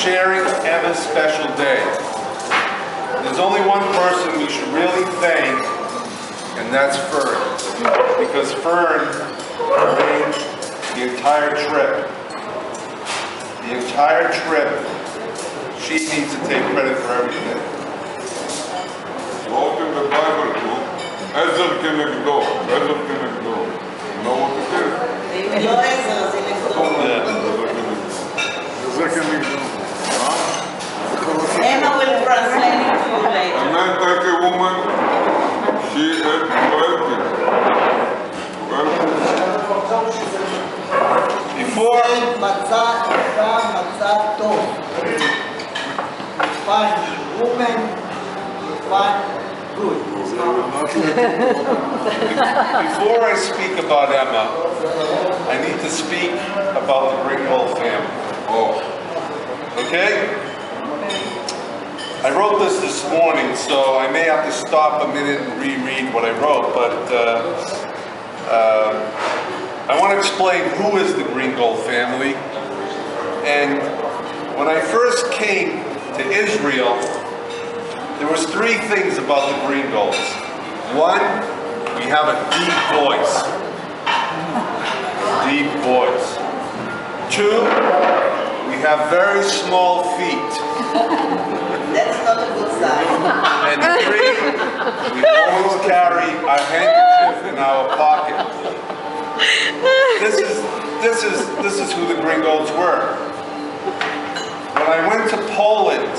sharing Emma's special day. There's only one person we should really thank, and that's Fern. Because Fern arranged the entire trip. The entire trip, she needs to take credit for everything. Wrote in the Bible too, Ezer Kenegdo, Ezer Kenegdo. You know what it is? Ezer Kenegdo. Emma will translate it to you later. And then take a woman, she had 12 kids. Before I speak about Emma, I need to speak about the Greengold family. Oh. Okay? I wrote this morning, so I may have to stop a minute and reread what I wrote, but I want to explain who is the Greengold family. And when I first came to Israel, there was three things about the Greengolds. One, we have a deep voice. Deep voice. Two, we have very small feet. That's not a good sign. And three, we always carry our handkerchief in our pocket. This is who the Gringolds were. When I went to Poland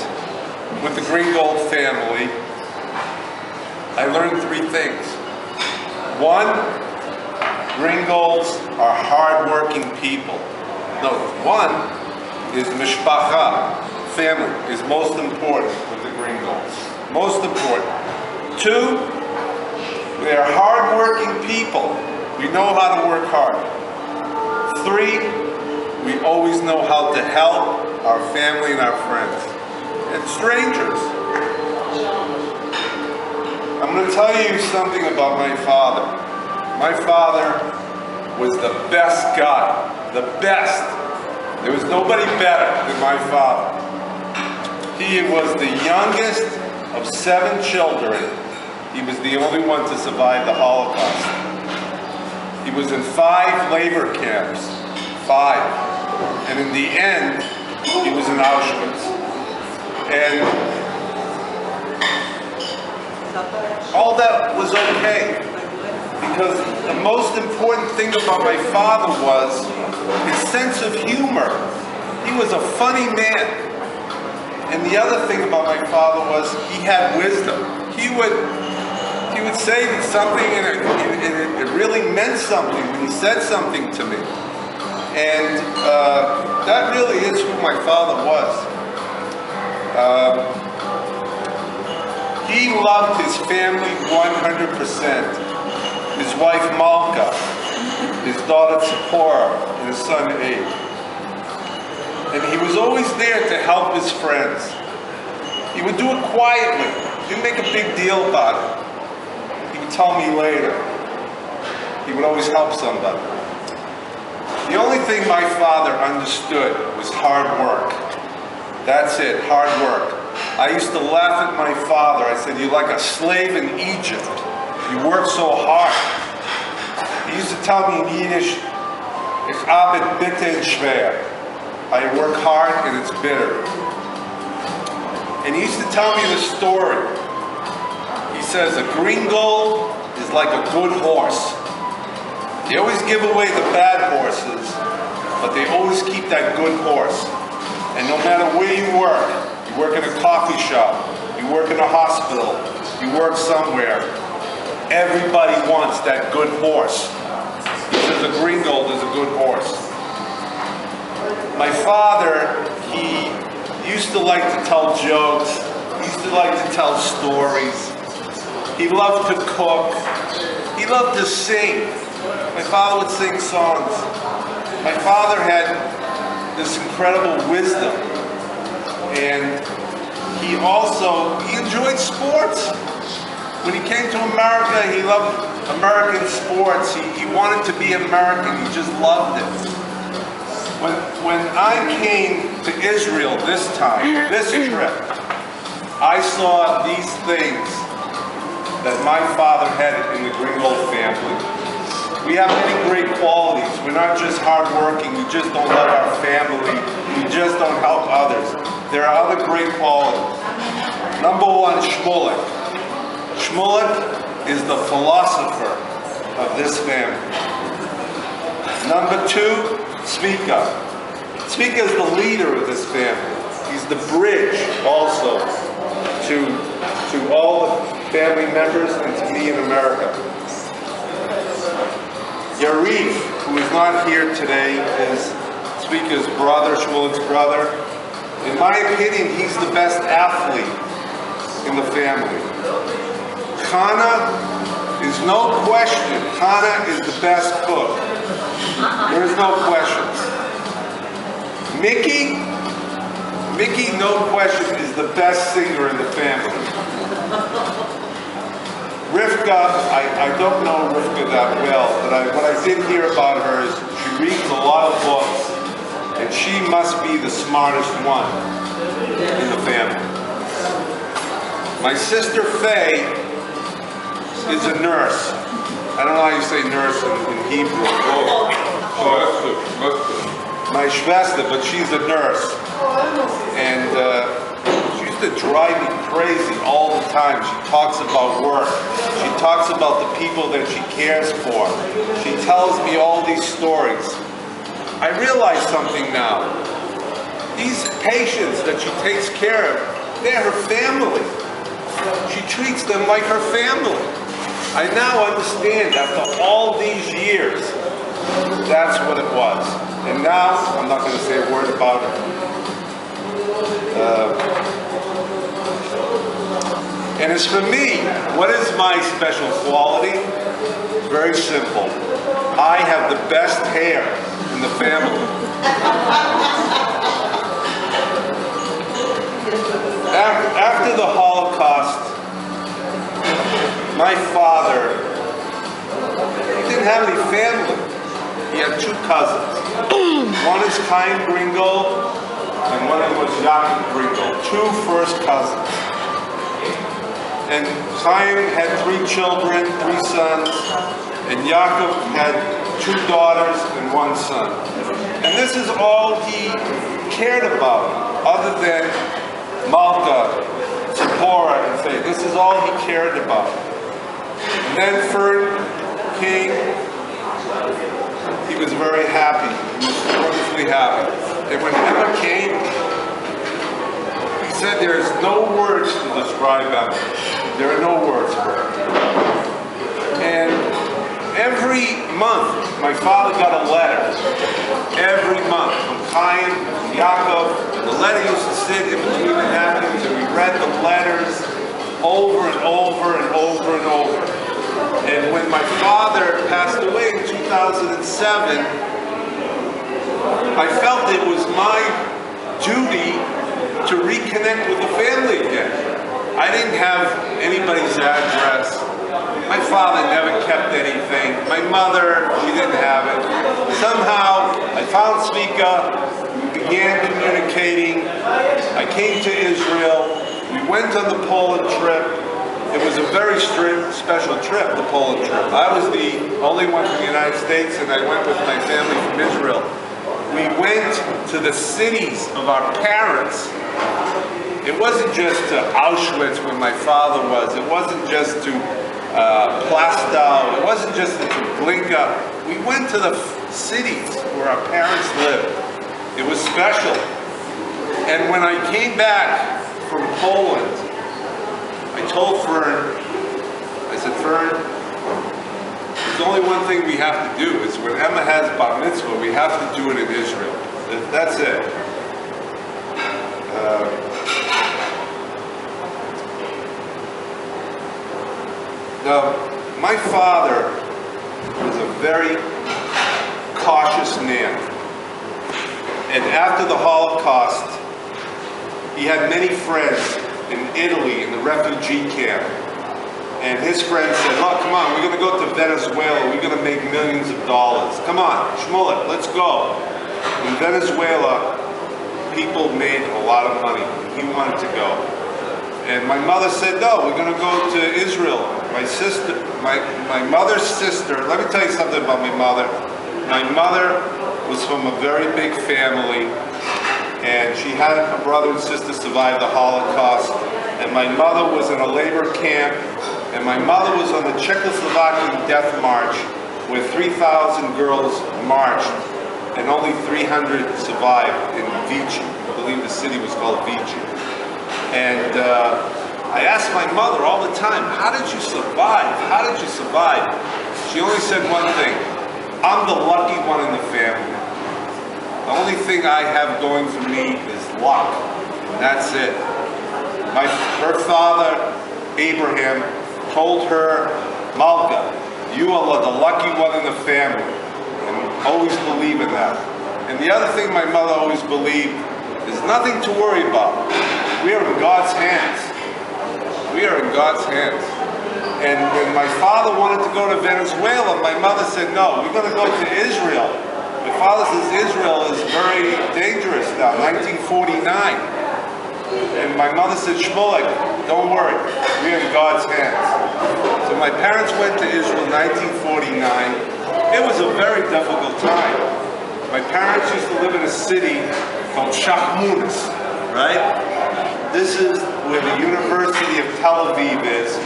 with the Greengold family, I learned three things. One, Gringolds are hard-working people. No, one is Mishpacha, family, is most important with the Greengolds. Most important. Two, they are hard-working people. We know how to work hard. Three, we always know how to help our family and our friends. And strangers. I'm going to tell you something about my father. My father was the best guy. The best. There was nobody better than my father. He was the youngest of 7 children. He was the only one to survive the Holocaust. He was in 5 labor camps. 5. And in the end, he was in Auschwitz. And all that was okay. Because the most important thing about my father was his sense of humor. He was a funny man. And the other thing about my father was he had wisdom. He would say something and it really meant something when he said something to me. And that really is who my father was. He loved his family 100%. His wife Malka, his daughter Tzipora, and his son Abe. And he was always there to help his friends. He would do it quietly. He didn't make a big deal about it. He would tell me later. He would always help somebody. The only thing my father understood was hard work. That's it, hard work. I used to laugh at my father. I said, "You're like a slave in Egypt. You work so hard." He used to tell me in Yiddish, "Ich arbeite bitter und schwer." I work hard and it's bitter. And he used to tell me the story. He says, a Greengold is like a good horse. They always give away the bad horses, but they always keep that good horse. And no matter where you work in a coffee shop, you work in a hospital, you work somewhere, everybody wants that good horse. Because a Greengold is a good horse. My father, he used to like to tell jokes. He used to like to tell stories. He loved to cook. He loved to sing. My father would sing songs. My father had this incredible wisdom. And he enjoyed sports. When he came to America, he loved American sports. He wanted to be an American. He just loved it. When I came to Israel this time, this trip, I saw these things that my father had in the Greengold family. We have many great qualities. We're not just hardworking. We just don't love our family. We just don't help others. There are other great qualities. Number one, Shmulek. Shmulek is the philosopher of this family. Number two, Tzvika. Tzvika is the leader of this family. He's the bridge also to all the family members and to me in America. Yarif, who is not here today, is Tzvika's brother, Shmulek's brother. In my opinion, he's the best athlete in the family. Chana is no question. Chana is the best cook. There is no question. Mickey, no question, is the best singer in the family. Rivka, I don't know Rivka that well, but what I did hear about her is she reads a lot of books, and she must be the smartest one in the family. My sister Faye is a nurse. I don't know how you say nurse in Hebrew. My Shvesta, but she's a nurse. And she used to drive me crazy all the time. She talks about work. She talks about the people that she cares for. She tells me all these stories. I realize something now. These patients that she takes care of, they're her family. She treats them like her family. I now understand after all these years, that's what it was. And now, I'm not going to say a word about it. And as for me, what is my special quality? Very simple. I have the best hair in the family. After the Holocaust, my father, he didn't have any family. He had two cousins. One is Greengold, and one was Greengold. Two first cousins. And Chaim had 3 children, 3 sons, and Yaakov had 2 daughters and 1 son. And this is all he cared about, other than Malka, Zipporah, and Faith. This is all he cared about. And then Fern came. He was very happy. He was wonderfully happy. And when Emma came, he said there's no words to describe Emma. There are no words for her. And every month, my father got a letter. Every month from Chaim, Yaakov. The letter used to sit in between the napkins, and we read the letters over and over and over and over. And when my father passed away in 2007, I felt it was my duty to reconnect with the family again. I didn't have anybody's address. My father never kept anything. My mother, she didn't have it. Somehow, I found Tzvika. We began communicating. I came to Israel. We went on the Poland trip. It was a very special trip, the Poland trip. I was the only one from the United States, and I went with my family from Israel. We went to the cities of our parents. It wasn't just to Auschwitz where my father was. It wasn't just to Plastow. It wasn't just to Glinka. We went to the cities where our parents lived. It was special. And when I came back from Poland, I told Fern, I said, Fern, there's only one thing we have to do. Is when Emma has bar mitzvah, we have to do it in Israel. That's it. Now, my father was a very cautious man. And after the Holocaust, he had many friends in Italy in the refugee camp. And his friends said, look, come on, we're going to go to Venezuela. We're going to make millions of dollars. Come on, Shmulek, let's go. In Venezuela, people made a lot of money. He wanted to go. And my mother said, no, we're going to go to Israel. My mother's sister, let me tell you something about my mother. My mother was from a very big family, and she had a brother and sister survive the Holocaust. And my mother was in a labor camp, and my mother was on the Czechoslovakian death march, where 3,000 girls marched, and only 300 survived in Vichy. I believe the city was called Vichy. And I asked my mother all the time, how did you survive? How did you survive? She only said one thing, I'm the lucky one in the family. The only thing I have going for me is luck. And that's it. Her father, Abraham, told her, Malka, you are the lucky one in the family. And always believe in that. And the other thing my mother always believed, there's nothing to worry about. We are in God's hands. We are in God's hands. And when my father wanted to go to Venezuela, my mother said, no, we're going to go to Israel. My father says Israel is very dangerous now, 1949. And my mother said, Shmulek, don't worry, we're in God's hands. So my parents went to Israel in 1949. It was a very difficult time. My parents used to live in a city called Shachmunis, right? This is where the University of Tel Aviv is.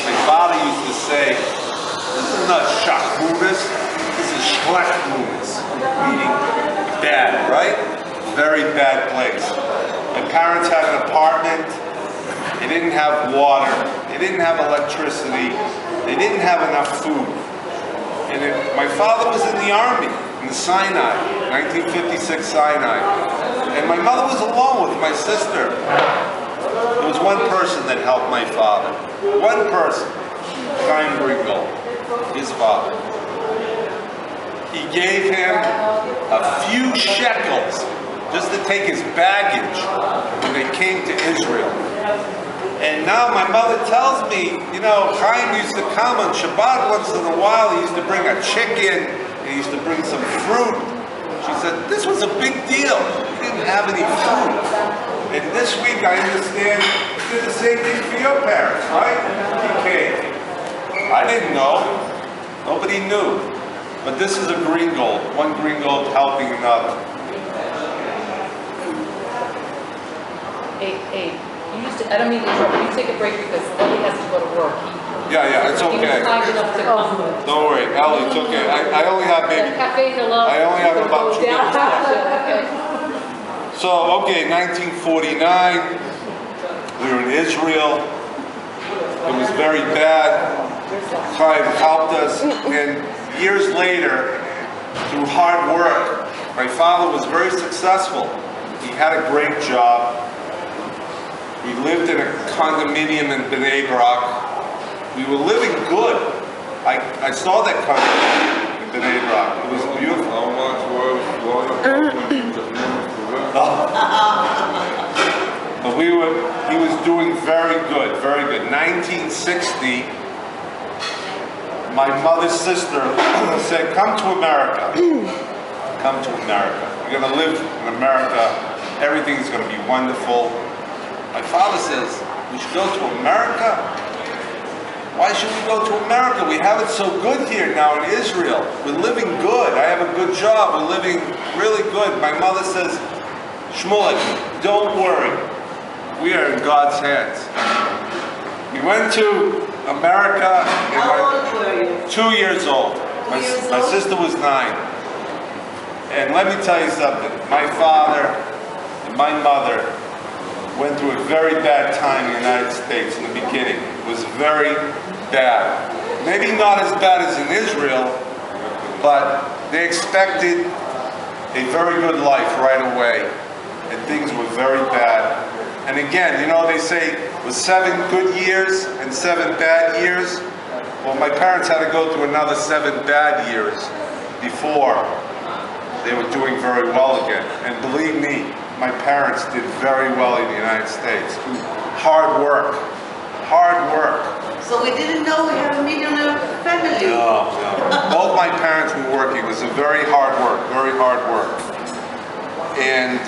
My father used to say, this is not Shachmunis, this is Shlechmunis, meaning bad, right? Very bad place. My parents had an apartment. They didn't have water. They didn't have electricity. They didn't have enough food. And my father was in the army, in the Sinai, 1956 Sinai. And my mother was alone with my sister. There was one person that helped my father. One person, Greengold, his father. He gave him a few shekels just to take his baggage when they came to Israel. And now my mother tells me, you know, Chaim used to come on Shabbat once in a while. He used to bring a chicken. He used to bring some fruit. She said, this was a big deal. He didn't have any food. And this week, I understand, you did the same thing for your parents, right? He came. I didn't know. Nobody knew. But this is a Greengold. One Greengold helping another. Hey, you used to, I don't mean to interrupt, you take a break because Ellie has to go to work. Yeah, it's okay. He was kind enough to come. Don't worry, Ellie, it's okay. I only have maybe... Cafe Hello. I only have about 2 minutes left. Okay. So, okay, 1949, we were in Israel. It was very bad. Chaim helped us. And years later, through hard work, my father was very successful. He had a great job. We lived in a condominium in Bnei Brak. We were living good. I saw that condominium in Bnei Brak. It was beautiful. How much was going But he was doing very good, very good. 1960, my mother's sister said, come to America. Come to America. You're going to live in America. Everything's going to be wonderful. My father says, we should go to America? Why should we go to America? We have it so good here now in Israel. We're living good. I have a good job. We're living really good. My mother says, Shmulek, don't worry. We are in God's hands. We went to America. How old were you? 2 years old. My sister was 9. And let me tell you something. My father and my mother went through a very bad time in the United States in the beginning. It was very bad. Maybe not as bad as in Israel, but they expected a very good life right away, and things were very bad. And again, you know, they say it was 7 good years and 7 bad years. Well, my parents had to go through another 7 bad years before they were doing very well again. And believe me, my parents did very well in the United States. Hard work. Hard work. So we didn't know we had a millionaire family. No. Both my parents were working. It was a very hard work, very hard work. And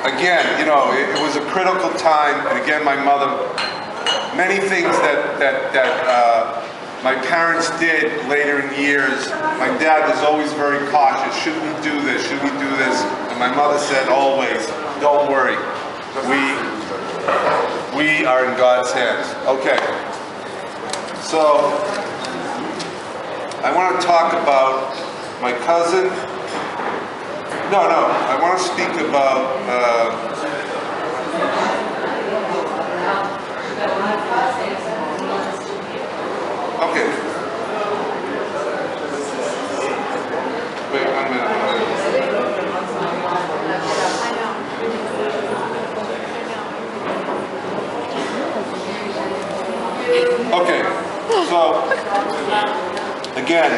again, you know, it was a critical time. And again, my mother, many things that my parents did later in years. My dad was always very cautious. Should we do this? Should we do this? And my mother said always, don't worry. We are in God's hands. Okay. So, I want to talk about my cousin. No, I want to speak about okay. Wait, 1 minute. Okay, so again,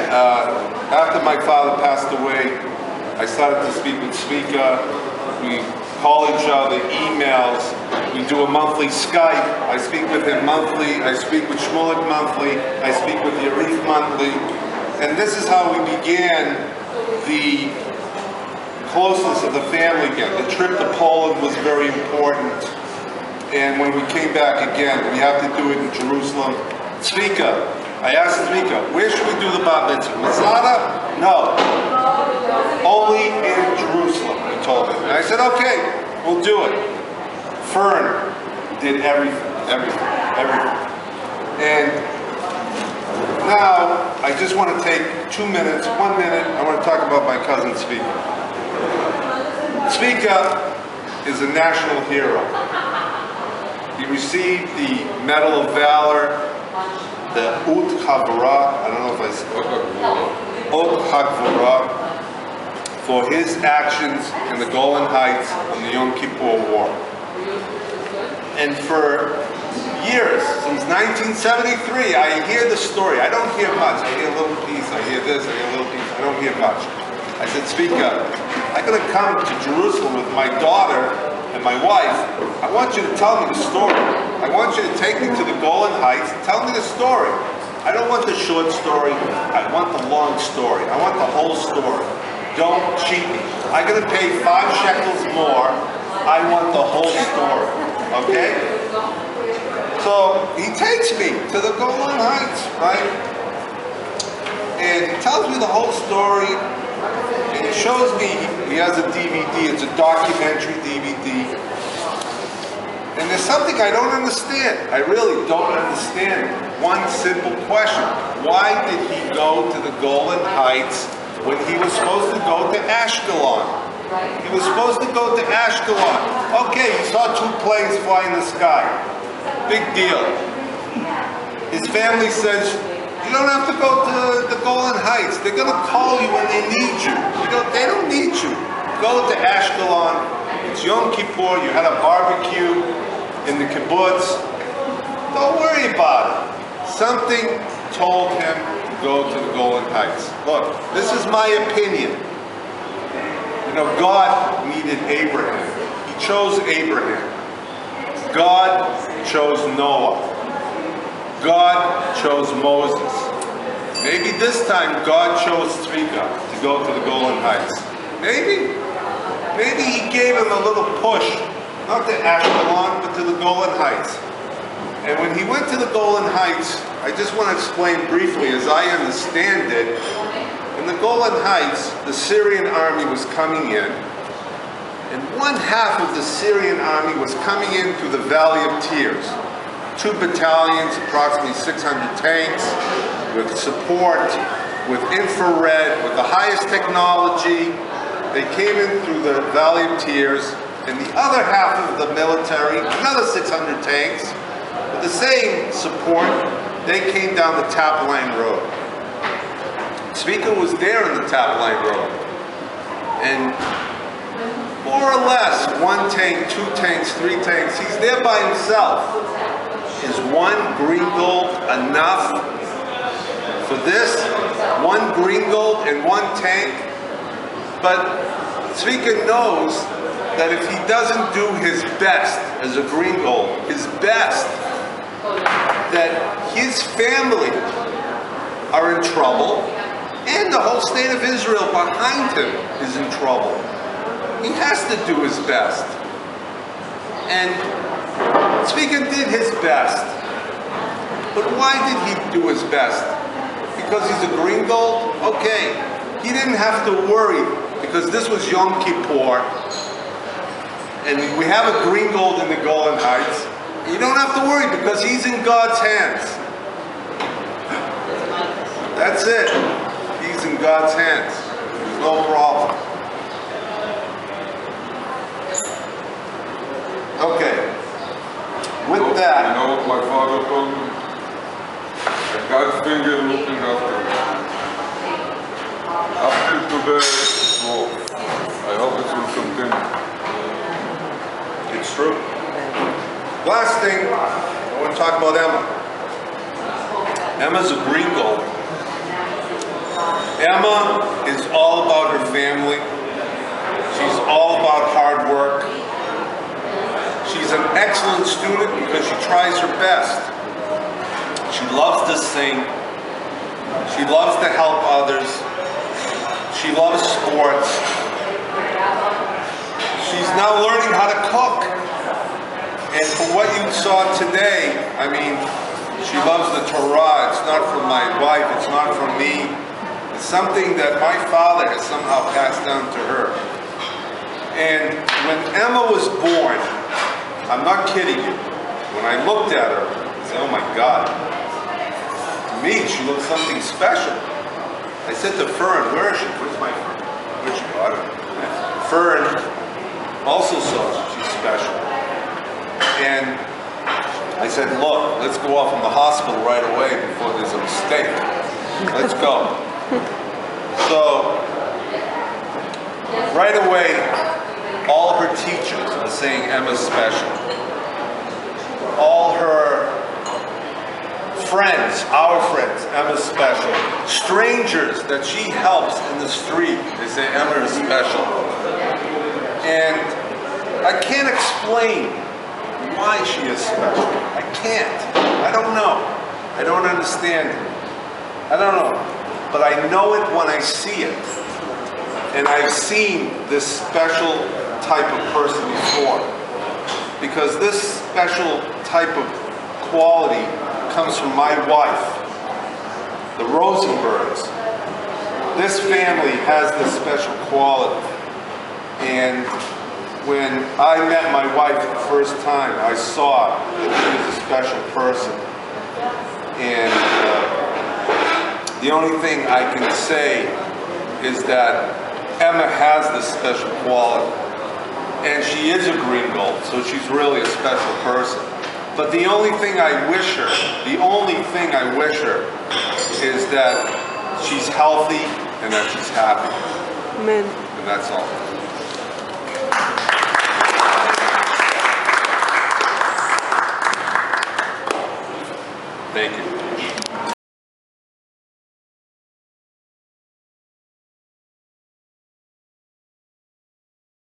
after my father passed away, I started to speak with Svika. We call each other, emails. We do a monthly Skype. I speak with him monthly. I speak with Shmulik monthly. I speak with Yarif monthly. And this is how we began the closeness of the family again. The trip to Poland was very important. And when we came back again, we have to do it in Jerusalem. Zvika, I asked Zvika, where should we do the Bat Mitzvah? Masada? No. Only in Jerusalem, he told me. And I said, okay, we'll do it. Fern did everything. And now, I just want to take 2 minutes, 1 minute, I want to talk about my cousin Zvika. Zvika is a national hero. He received the Medal of Valor, the Ut Havara, I don't know if I said Ut Havara, for his actions in the Golan Heights in the Yom Kippur War. And for years, since 1973, I hear the story. I don't hear much. I hear a little piece, I hear this, I hear a little piece. I don't hear much. I said, Zvika, I'm going to come to Jerusalem with my daughter and my wife. I want you to tell me the story. I want you to take me to the Golan Heights and tell me the story. I don't want the short story. I want the long story. I want the whole story. Don't cheat me. I'm going to pay 5 shekels more. I want the whole story. Okay? So he takes me to the Golan Heights, right? And he tells me the whole story. And he shows me, he has a DVD, it's a documentary DVD. And there's something I don't understand. I really don't understand. One simple question. Why did he go to the Golan Heights when he was supposed to go to Ashkelon? He was supposed to go to Ashkelon. Okay, he saw 2 planes fly in the sky. Big deal. His family says, you don't have to go to the Golan Heights. They're going to call you when they need you. They don't need you. Go to Ashkelon. It's Yom Kippur. You had a barbecue in the kibbutz. Don't worry about it. Something told him to go to the Golan Heights. Look, this is my opinion. You know, God needed Abraham. He chose Abraham. God chose Noah. God chose Moses. Maybe this time God chose Zvika to go to the Golan Heights. Maybe. Maybe he gave him a little push, not to Ashkelon, but to the Golan Heights. And when he went to the Golan Heights, I just want to explain briefly, as I understand it, in the Golan Heights, the Syrian army was coming in, and 1/2 of the Syrian army was coming in through the Valley of Tears. 2 battalions, approximately 600 tanks, with support, with infrared, with the highest technology. They came in through the Valley of Tears, and the other half of the military, another 600 tanks, with the same support, they came down the Tap Line Road. Zvika was there in the Tap Line Road. And more or less, 1 tank, 2 tanks, 3 tanks, he's there by himself. Is 1 Greengold enough for this? 1 Greengold and 1 tank? But Zvika knows that if he doesn't do his best as a Greengold, his best, that his family are in trouble, and the whole state of Israel behind him is in trouble. He has to do his best. And Tzvika did his best. But why did he do his best? Because he's a Greengold? Okay. He didn't have to worry, because this was Yom Kippur, and we have a Greengold in the Golan Heights. You don't have to worry, because he's in God's hands. That's it. He's in God's hands. There's no problem. Okay. With that... You know what my father told me? That God's finger looking after me. Up till today, well, I hope it will continue. It's true. Last thing, I want to talk about Emma. Emma's a Greengold. Emma is all about her family. She's all about hard work. She's an excellent student because she tries her best. She loves to sing. She loves to help others. She loves sports. She's now learning how to cook. And from what you saw today, I mean, she loves the Torah. It's not from my wife. It's not from me. It's something that my father has somehow passed down to her. And when Emma was born, I'm not kidding you, when I looked at her, I said, oh my God. To me, she looked something special. I said to Fern, where is she? Where's my Fern? Where's she? I don't know. Fern also saw she's special. And I said, look, let's go off from the hospital right away before there's a mistake. Let's go. So, right away, all her teachers are saying Emma's special. All her friends, our friends, Emma's special. Strangers that she helps in the street, they say Emma is special. And I can't explain why she is special. I can't. I don't know. I don't understand it. I don't know. But I know it when I see it. And I've seen this special type of person before. Because this special type of quality comes from my wife, the Rosenbergs. This family has this special quality. And when I met my wife the first time, I saw that she was a special person. And the only thing I can say is that Emma has this special quality. And she is a Greengold, so she's really a special person. But the only thing I wish her is that she's healthy and that she's happy. Amen. And that's all. Thank you.